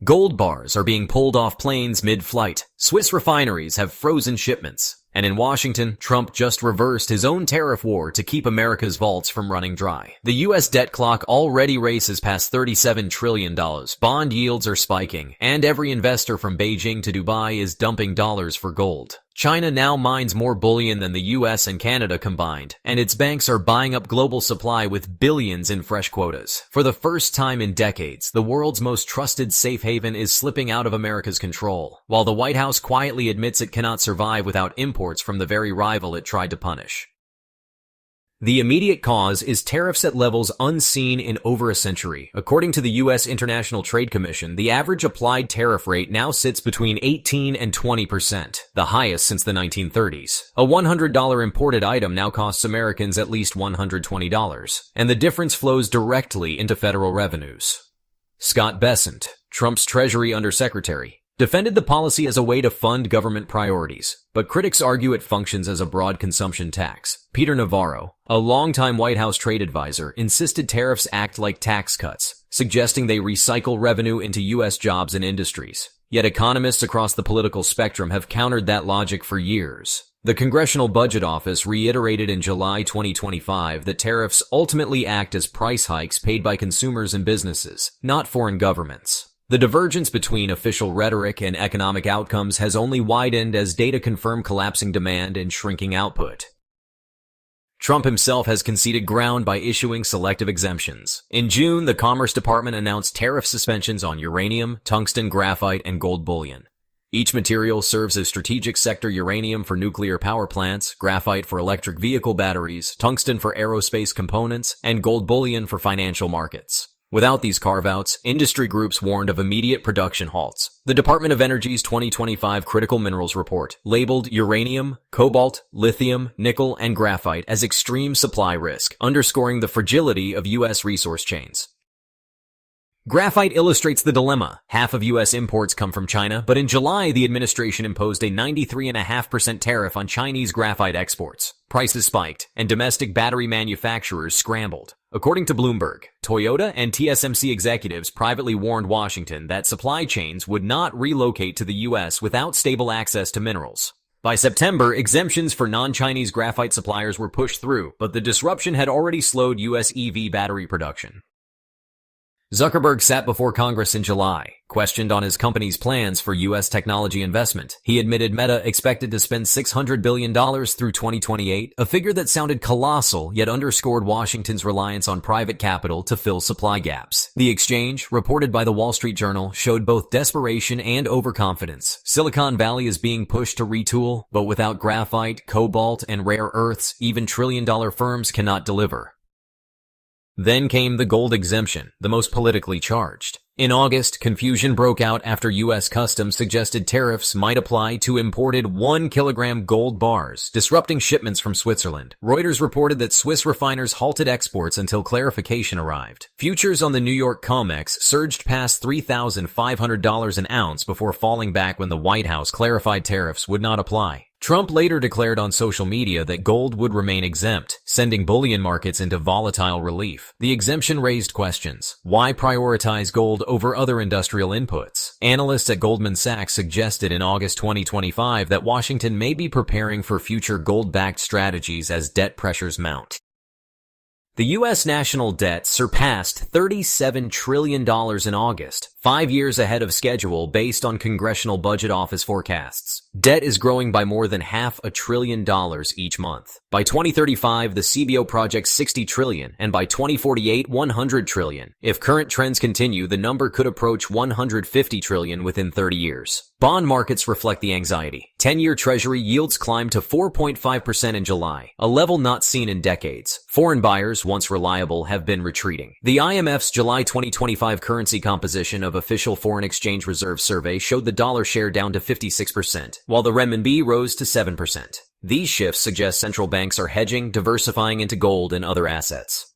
Gold bars are being pulled off planes mid-flight. Swiss refineries have frozen shipments. And in Washington, Trump just reversed his own tariff war to keep America's vaults from running dry. The U.S. debt clock already races past $37 trillion. Bond yields are spiking, and every investor from Beijing to Dubai is dumping dollars for gold. China now mines more bullion than the US and Canada combined, and its banks are buying up global supply with billions in fresh quotas. For the first time in decades, the world's most trusted safe haven is slipping out of America's control, while the White House quietly admits it cannot survive without imports from the very rival it tried to punish. The immediate cause is tariffs at levels unseen in over a century. According to the U.S. International Trade Commission, the average applied tariff rate now sits between 18 and 20%, the highest since the 1930s. A $100 imported item now costs Americans at least $120, and the difference flows directly into federal revenues. Scott Bessent, Trump's Treasury Undersecretary, defended the policy as a way to fund government priorities, but critics argue it functions as a broad consumption tax. Peter Navarro, a longtime White House trade advisor, insisted tariffs act like tax cuts, suggesting they recycle revenue into U.S. jobs and industries. Yet economists across the political spectrum have countered that logic for years. The Congressional Budget Office reiterated in July 2025 that tariffs ultimately act as price hikes paid by consumers and businesses, not foreign governments. The divergence between official rhetoric and economic outcomes has only widened as data confirm collapsing demand and shrinking output. Trump himself has conceded ground by issuing selective exemptions. In June, the Commerce Department announced tariff suspensions on uranium, tungsten, graphite, and gold bullion. Each material serves as strategic sector: uranium for nuclear power plants, graphite for electric vehicle batteries, tungsten for aerospace components, and gold bullion for financial markets. Without these carve-outs, industry groups warned of immediate production halts. The Department of Energy's 2025 Critical Minerals Report labeled uranium, cobalt, lithium, nickel, and graphite as extreme supply risk, underscoring the fragility of U.S. resource chains. Graphite illustrates the dilemma. Half of U.S. imports come from China, but in July, the administration imposed a 93.5% tariff on Chinese graphite exports. Prices spiked, and domestic battery manufacturers scrambled. According to Bloomberg, Toyota and TSMC executives privately warned Washington that supply chains would not relocate to the U.S. without stable access to minerals. By September, exemptions for non-Chinese graphite suppliers were pushed through, but the disruption had already slowed U.S. EV battery production. Zuckerberg sat before Congress in July, questioned on his company's plans for U.S. technology investment. He admitted Meta expected to spend $600 billion through 2028, a figure that sounded colossal yet underscored Washington's reliance on private capital to fill supply gaps. The exchange, reported by the Wall Street Journal, showed both desperation and overconfidence. Silicon Valley is being pushed to retool, but without graphite, cobalt, and rare earths, even trillion-dollar firms cannot deliver. Then came the gold exemption, the most politically charged. In August, confusion broke out after U.S. Customs suggested tariffs might apply to imported 1 kilogram gold bars, disrupting shipments from Switzerland. Reuters reported that Swiss refiners halted exports until clarification arrived. Futures on the New York COMEX surged past $3,500 an ounce before falling back when the White House clarified tariffs would not apply. Trump later declared on social media that gold would remain exempt, sending bullion markets into volatile relief. The exemption raised questions. Why prioritize gold over other industrial inputs? Analysts at Goldman Sachs suggested in August 2025 that Washington may be preparing for future gold-backed strategies as debt pressures mount. The U.S. national debt surpassed $37 trillion in August, 5 years ahead of schedule based on Congressional Budget Office forecasts. Debt is growing by more than $500 billion each month. By 2035, the CBO projects $60 trillion, and by 2048, $100 trillion. If current trends continue, the number could approach $150 trillion within 30 years. Bond markets reflect the anxiety. 10-year Treasury yields climbed to 4.5% in July, a level not seen in decades. Foreign buyers, once reliable, have been retreating. The IMF's July 2025 currency composition of official foreign exchange reserve survey showed the dollar share down to 56%, while the renminbi rose to 7%. These shifts suggest central banks are hedging, diversifying into gold and other assets.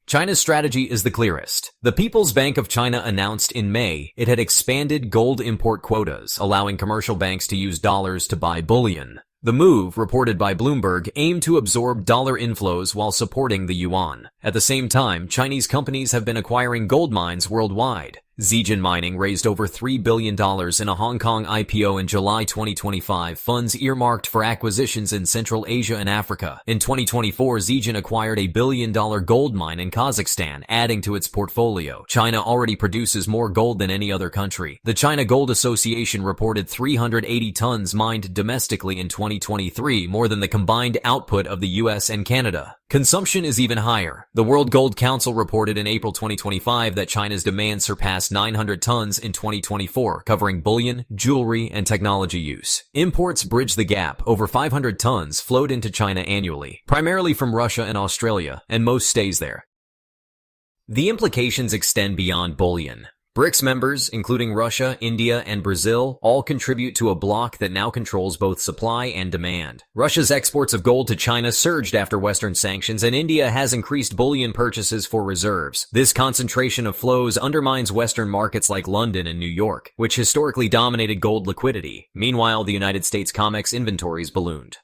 China's strategy is the clearest. The People's Bank of China announced in May it had expanded gold import quotas, allowing commercial banks to use dollars to buy bullion. The move, reported by Bloomberg, aimed to absorb dollar inflows while supporting the yuan. At the same time, Chinese companies have been acquiring gold mines worldwide. Zijin Mining raised over $3 billion in a Hong Kong IPO in July 2025, funds earmarked for acquisitions in Central Asia and Africa. In 2024, Zijin acquired a $1 billion gold mine in Kazakhstan, adding to its portfolio. China already produces more gold than any other country. The China Gold Association reported 380 tons mined domestically in 2023, more than the combined output of the US and Canada. Consumption is even higher. The World Gold Council reported in April 2025 that China's demand surpassed 900 tons in 2024, covering bullion, jewelry, and technology use. Imports bridge the gap. Over 500 tons flowed into China annually, primarily from Russia and Australia, and most stays there. The implications extend beyond bullion. BRICS members, including Russia, India, and Brazil, all contribute to a bloc that now controls both supply and demand. Russia's exports of gold to China surged after Western sanctions, and India has increased bullion purchases for reserves. This concentration of flows undermines Western markets like London and New York, which historically dominated gold liquidity. Meanwhile, the United States COMEX inventories ballooned.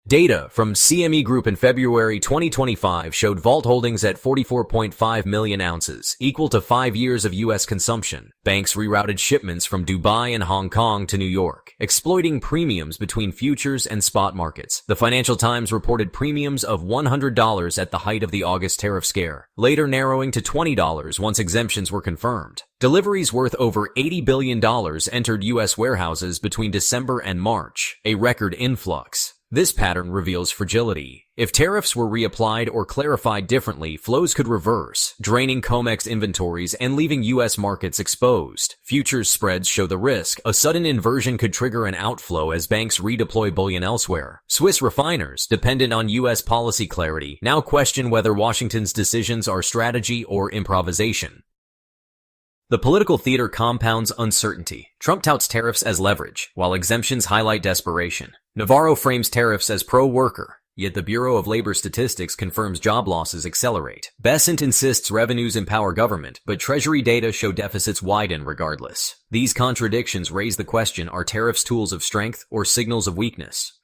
Data from CME Group in February 2025 showed vault holdings at 44.5 million ounces, equal to 5 years of U.S. consumption. Banks rerouted shipments from Dubai and Hong Kong to New York, exploiting premiums between futures and spot markets. The Financial Times reported premiums of $100 at the height of the August tariff scare, later narrowing to $20 once exemptions were confirmed. Deliveries worth over $80 billion entered U.S. warehouses between December and March, a record influx. This pattern reveals fragility. If tariffs were reapplied or clarified differently, flows could reverse, draining COMEX inventories and leaving U.S. markets exposed. Futures spreads show the risk. A sudden inversion could trigger an outflow as banks redeploy bullion elsewhere. Swiss refiners, dependent on U.S. policy clarity, now question whether Washington's decisions are strategy or improvisation. The political theater compounds uncertainty. Trump touts tariffs as leverage, while exemptions highlight desperation. Navarro frames tariffs as pro-worker, yet the Bureau of Labor Statistics confirms job losses accelerate. Bessent insists revenues empower government, but Treasury data show deficits widen regardless. These contradictions raise the question, are tariffs tools of strength or signals of weakness?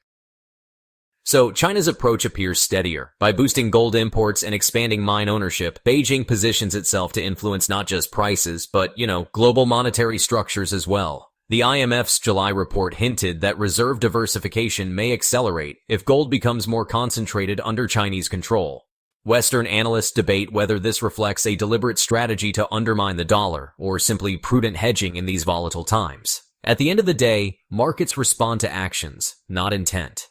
So, China's approach appears steadier. By boosting gold imports and expanding mine ownership, Beijing positions itself to influence not just prices, but, global monetary structures as well. The IMF's July report hinted that reserve diversification may accelerate if gold becomes more concentrated under Chinese control. Western analysts debate whether this reflects a deliberate strategy to undermine the dollar, or simply prudent hedging in these volatile times. At the end of the day, markets respond to actions, not intent.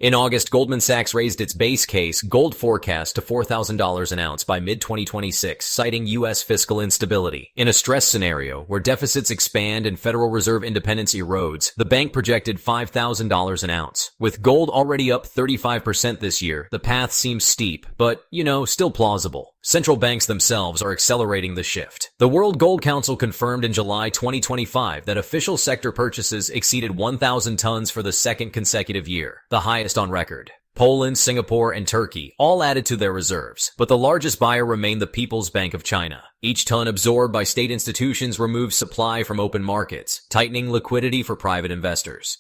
In August, Goldman Sachs raised its base case gold forecast to $4,000 an ounce by mid-2026, citing U.S. fiscal instability. In a stress scenario where deficits expand and Federal Reserve independence erodes, the bank projected $5,000 an ounce. With gold already up 35% this year, the path seems steep, but, still plausible. Central banks themselves are accelerating the shift. The World Gold Council confirmed in July 2025 that official sector purchases exceeded 1,000 tons for the second consecutive year, the highest on record. Poland, Singapore, and Turkey all added to their reserves, but the largest buyer remained the People's Bank of China. Each ton absorbed by state institutions removes supply from open markets, tightening liquidity for private investors.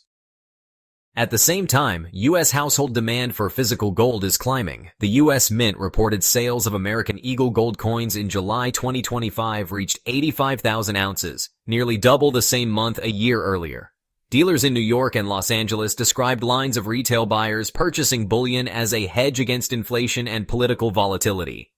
At the same time, U.S. household demand for physical gold is climbing. The U.S. Mint reported sales of American Eagle gold coins in July 2025 reached 85,000 ounces, nearly double the same month a year earlier. Dealers in New York and Los Angeles described lines of retail buyers purchasing bullion as a hedge against inflation and political volatility.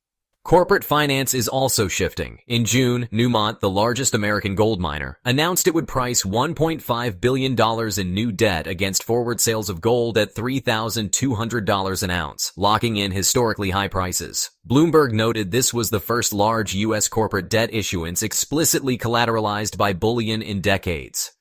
Corporate finance is also shifting. In June, Newmont, the largest American gold miner, announced it would price $1.5 billion in new debt against forward sales of gold at $3,200 an ounce, locking in historically high prices. Bloomberg noted this was the first large U.S. corporate debt issuance explicitly collateralized by bullion in decades.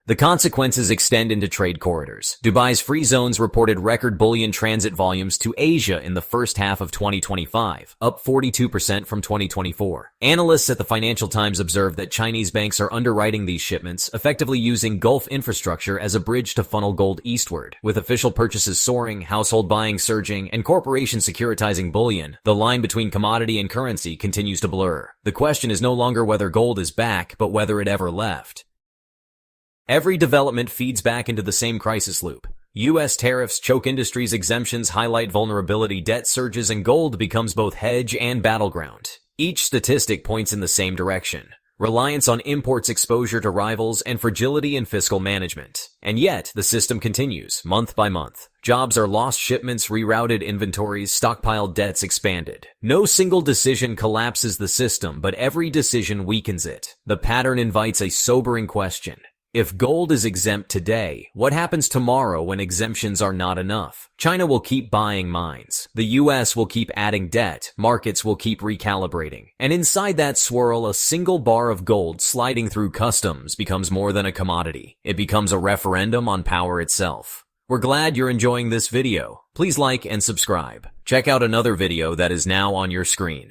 The consequences extend into trade corridors. Dubai's free zones reported record bullion transit volumes to Asia in the first half of 2025, up 42% from 2024. Analysts at the Financial Times observed that Chinese banks are underwriting these shipments, effectively using Gulf infrastructure as a bridge to funnel gold eastward. With official purchases soaring, household buying surging, and corporations securitizing bullion, the line between commodity and currency continues to blur. The question is no longer whether gold is back, but whether it ever left. Every development feeds back into the same crisis loop. U.S. tariffs choke industries, exemptions highlight vulnerability, debt surges, and gold becomes both hedge and battleground. Each statistic points in the same direction: reliance on imports, exposure to rivals, and fragility in fiscal management. And yet, the system continues, month by month. Jobs are lost, shipments rerouted, inventories, stockpiled, debts expanded. No single decision collapses the system, but every decision weakens it. The pattern invites a sobering question. If gold is exempt today, what happens tomorrow when exemptions are not enough? China will keep buying mines. The US will keep adding debt. Markets will keep recalibrating. And inside that swirl, a single bar of gold sliding through customs becomes more than a commodity. It becomes a referendum on power itself. We're glad you're enjoying this video. Please like and subscribe. Check out another video that is now on your screen.